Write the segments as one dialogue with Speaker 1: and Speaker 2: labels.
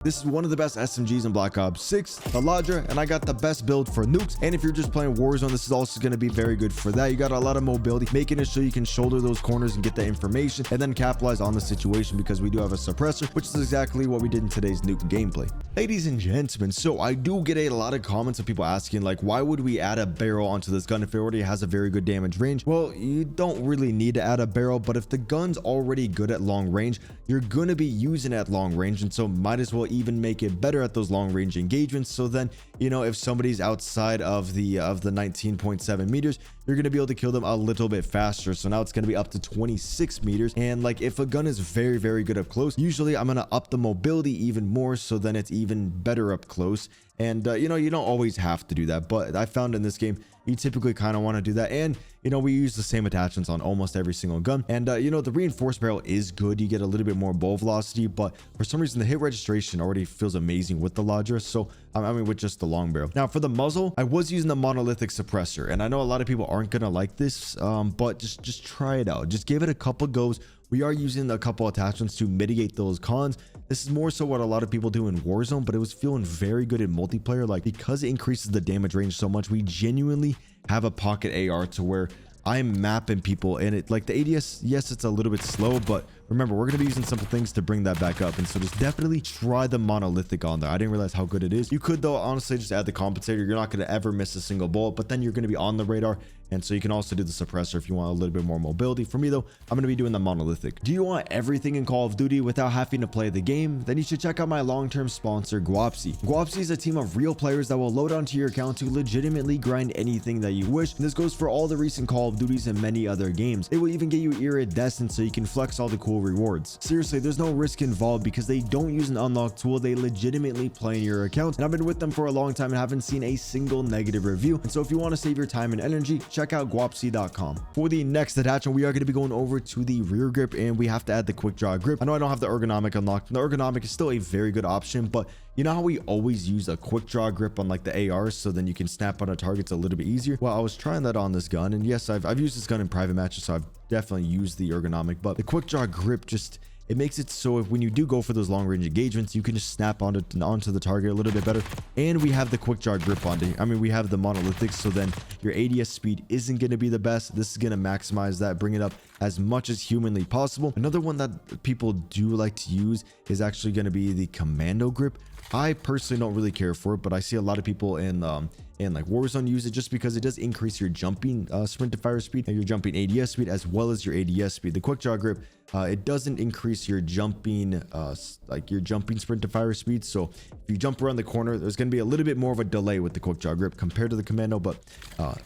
Speaker 1: This is one of the best SMGs in Black Ops 6, the Ladra, and I got the best build for nukes. And if you're just playing Warzone, this is also going to be very good for that. You got a lot of mobility, making it so you can shoulder those corners and get that information and then capitalize on the situation, because we do have a suppressor, which is exactly what we did in today's Nuke gameplay. Ladies and gentlemen, so I do get a lot of comments of people asking, like, why would we add a barrel onto this gun if it already has a very good damage range? Well, you don't really need to add a barrel, but if the gun's already good at long range, you're going to be using it at long range, and so might as well even make it better at those long range engagements. So then, you know, if somebody's outside of the 19.7 meters, you're going to be able to kill them a little bit faster. So now it's going to be up to 26 meters. And like, if a gun is very, very good up close, usually I'm going to up the mobility even more, so then it's even better up close. And you know, you don't always have to do that, but I found in this game you typically kind of want to do that. And you know, we use the same attachments on almost every single gun. And you know, the reinforced barrel is good. You get a little bit more bullet velocity, but for some reason the hit registration already feels amazing with the Ladra. So I mean, with just the long barrel. Now for the muzzle, I was using the monolithic suppressor, and I know a lot of people aren't gonna like this, but just try it out. Just give it a couple goes. We are using a couple attachments to mitigate those cons. This is more so what a lot of people do in Warzone, but it was feeling very good in multiplayer. Like, because it increases the damage range so much, we genuinely have a pocket AR to where I'm mapping people, and it, like, the ADS, yes, it's a little bit slow, but remember, we're going to be using simple things to bring that back up. And so just definitely try the monolithic on there. I didn't realize how good it is. You could, though, honestly just add the compensator. You're not going to ever miss a single bullet, but then you're going to be on the radar. And so you can also do the suppressor if you want a little bit more mobility. For me, though, I'm going to be doing the monolithic. Do you want everything in Call of Duty without having to play the game? Then you should check out my long-term sponsor, Guapsi. Guapsi is a team of real players that will load onto your account to legitimately grind anything that you wish. And this goes for all the recent Call of Duties and many other games. They will even get you iridescent so you can flex all the cool rewards. Seriously, there's no risk involved because they don't use an unlocked tool. They legitimately play in your account. And I've been with them for a long time and haven't seen a single negative review. And so if you want to save your time and energy, check out Guapsi.com. For the next attachment, we are going to be going over to the rear grip, and we have to add the quick draw grip. I know I don't have the ergonomic unlocked. The ergonomic is still a very good option, but you know how we always use a quick draw grip on like the ARs, so then you can snap on a targets a little bit easier? Well, I was trying that on this gun, and yes, I've used this gun in private matches, so I've definitely used the ergonomic, but the quick draw grip just, it makes it so if when you do go for those long range engagements, you can just snap onto the target a little bit better. And we have the quick draw grip on it. I mean, we have the monolithic, so then your ADS speed isn't going to be the best. This is going to maximize that, bring it up as much as humanly possible. Another one that people do like to use is actually going to be the commando grip. I personally don't really care for it, but I see a lot of people in like Warzone use it just because it does increase your jumping sprint to fire speed and your jumping ADS speed, as well as your ADS speed. The quick draw grip, it doesn't increase your jumping sprint to fire speed. So if you jump around the corner, there's going to be a little bit more of a delay with the quick draw grip compared to the commando, but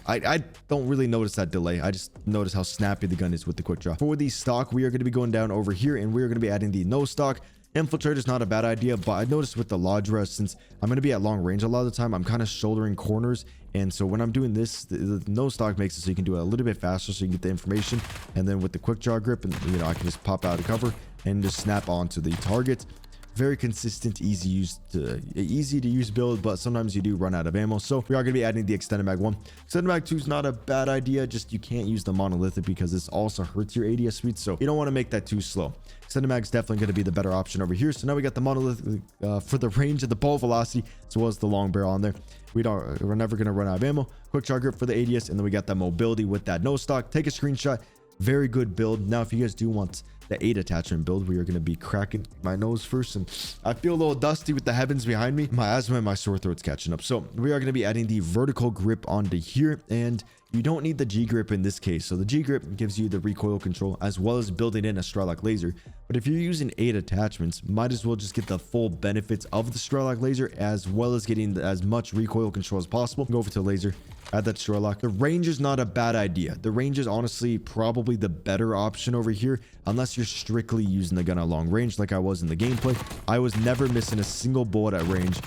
Speaker 1: I don't really notice that delay. I just notice how snappy the gun is with the quick draw. For the stock, we are going to be going down over here, and we are going to be adding the no stock. Infiltrate is not a bad idea, but I noticed with the Ladra, since I'm going to be at long range a lot of the time, I'm kind of shouldering corners. And so when I'm doing this, the no stock makes it so you can do it a little bit faster, so you can get the information. And then with the quick draw grip, and you know, I can just pop out of cover and just snap onto the target. Very consistent, easy to use build, but sometimes you do run out of ammo. So we are going to be adding the extended mag 1. Extended mag 2 is not a bad idea, just you can't use the monolithic because this also hurts your ADS speed, so you don't want to make that too slow. Extended mag is definitely going to be the better option over here. So now we got the monolithic for the range of the bullet velocity, as well as the long barrel on there. We're never going to run out of ammo. Quick draw grip for the ADS, and then we got that mobility with that no stock. Take a screenshot. Very good build. Now if you guys do want the 8 attachment build, we are going to be cracking my nose first, and I feel a little dusty with the heavens behind me. My asthma and my sore throat's catching up. So we are going to be adding the vertical grip onto here, and you don't need the G grip in this case. So the G grip gives you the recoil control as well as building in a Strelok laser. But if you're using 8 attachments, might as well just get the full benefits of the Strelok laser as well as getting as much recoil control as possible. Go over to laser, add that Strelok. The range is not a bad idea. The range is honestly probably the better option over here, unless you're strictly using the gun at long range like I was in the gameplay. I was never missing a single bullet at range.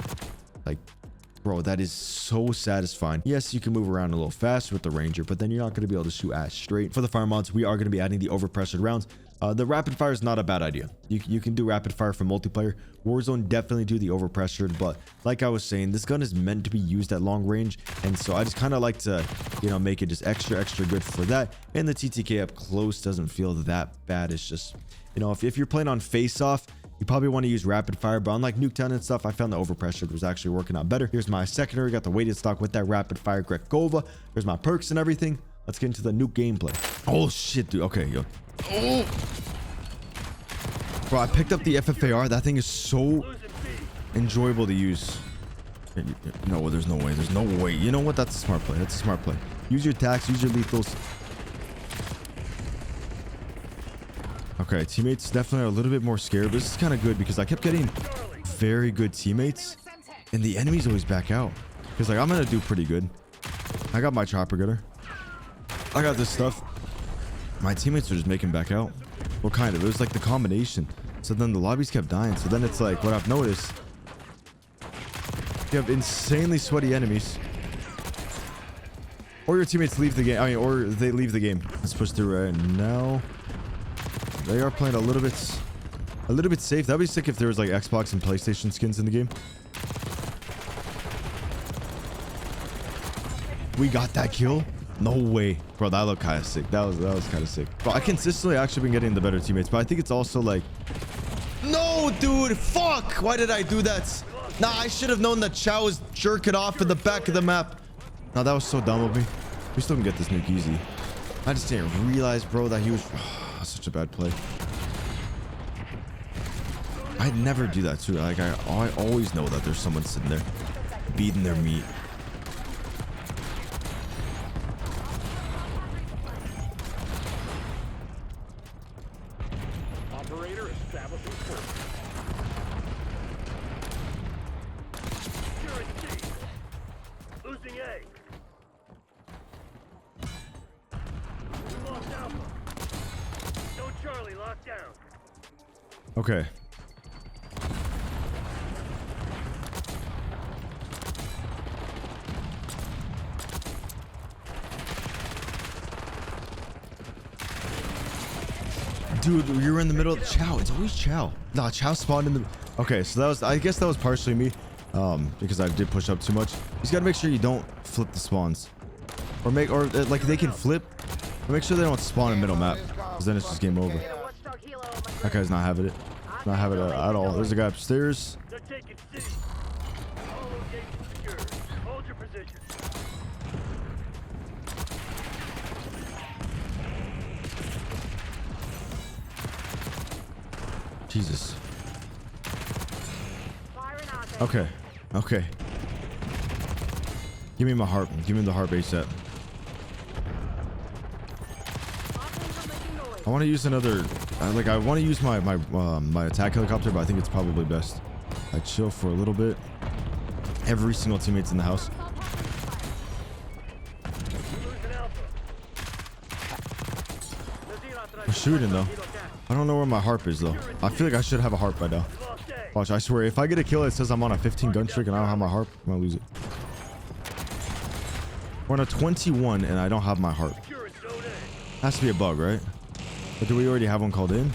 Speaker 1: Like, bro, that is so satisfying. Yes, you can move around a little faster with the Ranger, but then you're not going to be able to shoot as straight. For the fire mods, we are going to be adding the overpressured rounds. The rapid fire is not a bad idea. You can do rapid fire for multiplayer. Warzone definitely do the overpressured, but like I was saying, this gun is meant to be used at long range, and so I just kind of like to, you know, make it just extra good for that. And the TTK up close doesn't feel that bad. It's just, you know, if you're playing on face off, You probably want to use rapid fire, but unlike Nuketown and stuff, I found the overpressured was actually working out better. Here's my secondary. Got the weighted stock with that rapid fire Grekova. There's my perks and everything. Let's get into the Nuke gameplay. Oh shit, dude. Okay, yo. Oh, bro, I picked up the FFAR. That thing is so enjoyable to use. No, there's no way. There's no way. You know what? That's a smart play. That's a smart play. Use your attacks. Use your lethals. Okay, teammates definitely are a little bit more scared, but this is kind of good because I kept getting very good teammates, and the enemies always back out. Because like I'm gonna do pretty good. I got my chopper getter. I got this stuff. My teammates are just making back out. Well, kind of. It was like the combination. So then the lobbies kept dying. So then it's like what I've noticed. You have insanely sweaty enemies. Or your teammates leave the game. I mean, or they leave the game. Let's push through right now. They are playing a little bit safe. That'd be sick if there was like Xbox and PlayStation skins in the game. We got that kill. No way, bro. That looked kind of sick. That was kind of sick. Bro, I consistently actually been getting the better teammates, but I think it's also like, no, dude, fuck. Why did I do that? Nah, I should have known that Chow was jerking off at the back of the map. No, that was so dumb of me. We still can get this nuke easy. I just didn't realize, bro, that he was such a bad play. I'd never do that too. Like I always know that there's someone sitting there beating their meat.
Speaker 2: Operator establishing course. Security C. Losing A. We lost Alpha. No Charlie, locked down.
Speaker 1: Okay. Dude, you're in the middle of Chow. It's always Chow. Nah, Chow spawned in the... Okay, so that was... I guess that was partially me. Because I did push up too much. You just gotta make sure you don't flip the spawns. Or make... Or, like, they can flip. But make sure they don't spawn in middle map. Because then it's just game over. That guy's not having it. Not having it at all. There's a guy upstairs.
Speaker 2: They're taking C. All locations secured. Hold your position.
Speaker 1: Jesus. Okay. Okay. Give me my heart. Give me the heart ASAP. I want to use another... I want to use my attack helicopter, but I think it's probably best I chill for a little bit. Every single teammate's in the house. I'm shooting though. I don't know where my harp is though. I feel like I should have a harp by now. Watch, I swear, if I get a kill, it says I'm on a 15 gun streak and I don't have my harp, I'm gonna lose it. We're on a 21 and I don't have my harp. Has to be a bug, right? But do we already have one called in?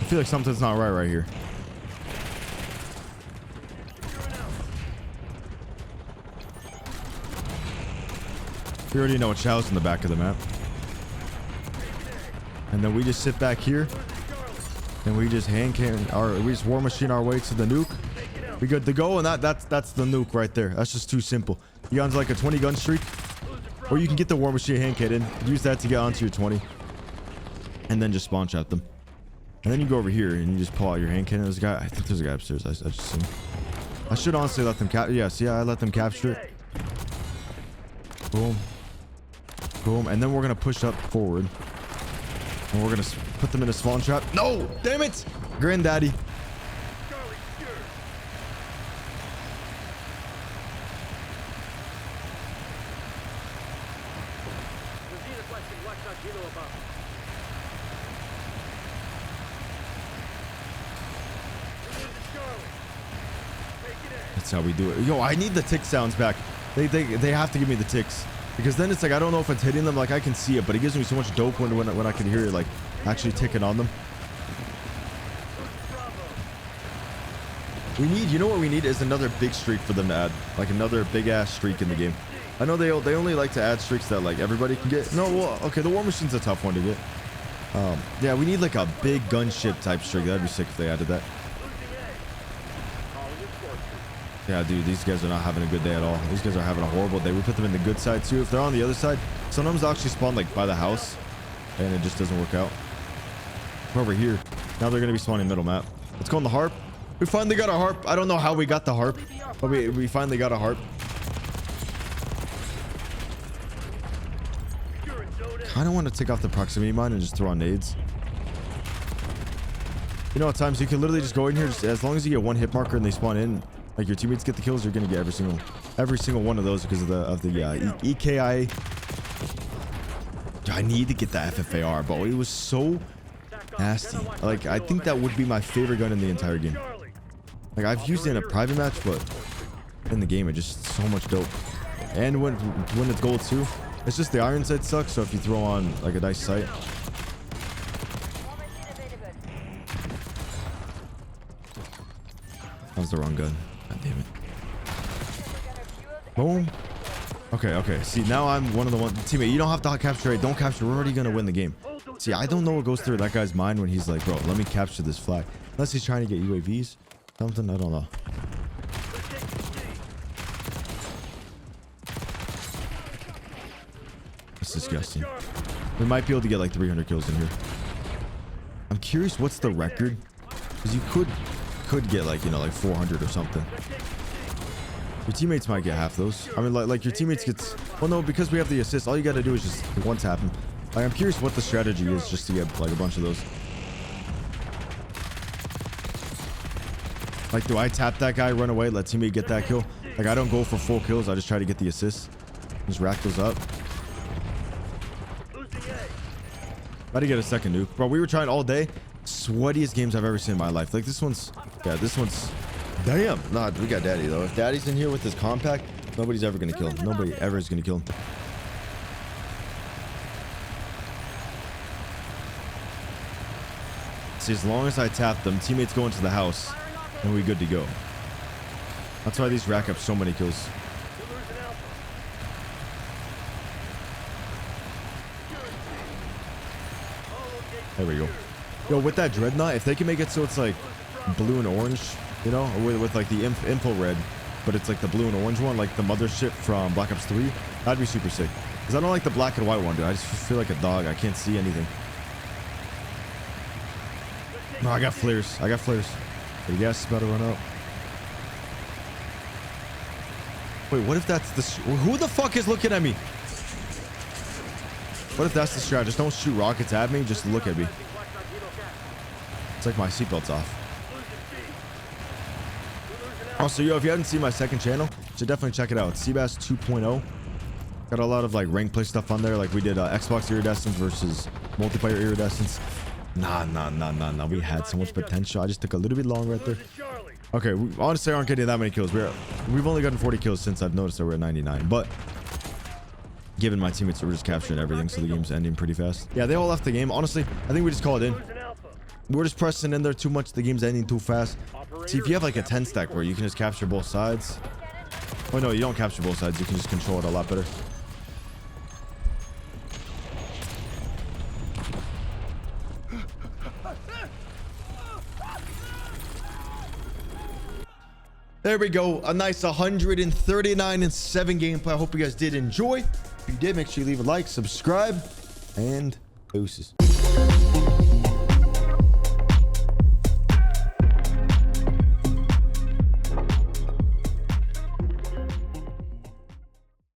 Speaker 1: I feel like something's not right here. We already know Chow's in the back of the map. And then we just sit back here. And we just we just war machine our way to the nuke. We good to go, and that's the nuke right there. That's just too simple. You got like a 20 gun streak. Or you can get the war machine hand cannon, use that to get onto your 20. And then just spawn trap them. And then you go over here and you just pull out your hand cannon. There's a guy, I think there's a guy upstairs. I just seen him. I should honestly let them yes, yeah, I let them capture it. Boom. Boom. And then we're gonna push up forward. And we're gonna put them in a spawn trap. No! Damn it! Granddaddy. That's how we do it. Yo, I need the tick sounds back. They have to give me the ticks. Because then it's like, I don't know if it's hitting them. Like, I can see it, but it gives me so much dope when I can hear it, like, actually ticking on them. We need, you know what we need is another big streak for them to add. Like, another big-ass streak in the game. I know they only like to add streaks that, like, everybody can get. No, well, okay, the war machine's a tough one to get. Yeah, we need like a big gunship type streak. That'd be sick if they added that. Yeah, dude, these guys are not having a good day at all. These guys are having a horrible day. We put them in the good side too. If they're on the other side, sometimes they'll actually spawn like by the house and it just doesn't work out. Come over here. Now they're gonna be spawning middle map. Let's go on the harp. We finally got a harp. I don't know how we got the harp, but we finally got a harp. Kind of want to take off the proximity mine and just throw on nades. You know, at times you can literally just go in here, just as long as you get one hit marker and they spawn in, like your teammates get the kills, you're gonna get every single one of those because of the EKIA. I need to get the FFAR, but it was so nasty. Like, I think that would be my favorite gun in the entire game. Like, I've used it in a private match, but in the game, it's just so much dope. And when it's gold too, it's just the iron sight sucks. So if you throw on like a nice sight. That was the wrong gun. God damn it. Boom. Okay. See, now I'm one of the one teammate. You don't have to capture it. Don't capture. We're already gonna win the game. See, I don't know what goes through that guy's mind when he's like, bro, let me capture this flag. Unless he's trying to get UAVs, something. I don't know. That's disgusting. We might be able to get like 300 kills in here. I'm curious what's the record, because you could get like, you know, like 400 or something. Your teammates might get half those. I mean, like your teammates gets, well, no, because we have the assist, all you got to do is just one tap him. Like, I'm curious what the strategy is just to get like a bunch of those. Like, do I tap that guy, run away, let teammate get that kill? Like, I don't go for full kills. I just try to get the assist. Just rack those up. About to get a second nuke. Bro, we were trying all day. Sweatiest games I've ever seen in my life. Like, this one's... Yeah, this one's... Damn. Nah, we got daddy, though. If daddy's in here with his compact, nobody's ever going to kill him. Nobody ever is going to kill him. See, as long as I tap them, teammates go into the house, and we're good to go. That's why these rack up so many kills. There we go. Yo, with that dreadnought, if they can make it so it's like blue and orange, you know, with like the info red, but it's like the blue and orange one, like the mothership from Black Ops 3, that'd be super sick. Because I don't like the black and white one, dude. I just feel like a dog. I can't see anything. No, I got flares. The gas is about to run out. Wait, what if that's the... Who the fuck is looking at me? What if that's the strat? Just don't shoot rockets at me. Just look at me. It's like my seatbelt's off. Also, yo, if you haven't seen my second channel, you should definitely check it out. It's Seabass 2.0. Got a lot of like rank play stuff on there. Like we did Xbox Iridescence versus multiplayer Iridescence. Nah. We had so much potential. I just took a little bit long right there. Okay, we honestly aren't getting that many kills. We've only gotten 40 kills since I've noticed that we're at 99. But given my teammates were just capturing everything, so the game's ending pretty fast. Yeah, they all left the game. Honestly, I think we just called it in. We're just pressing in there too much. The game's ending too fast. See, if you have like a 10 stack where you can just capture both sides. Oh no, you don't capture both sides. You can just control it a lot better. There we go. A nice 139-7 gameplay. I hope you guys did enjoy. If you did, make sure you leave a like, subscribe, and deuces.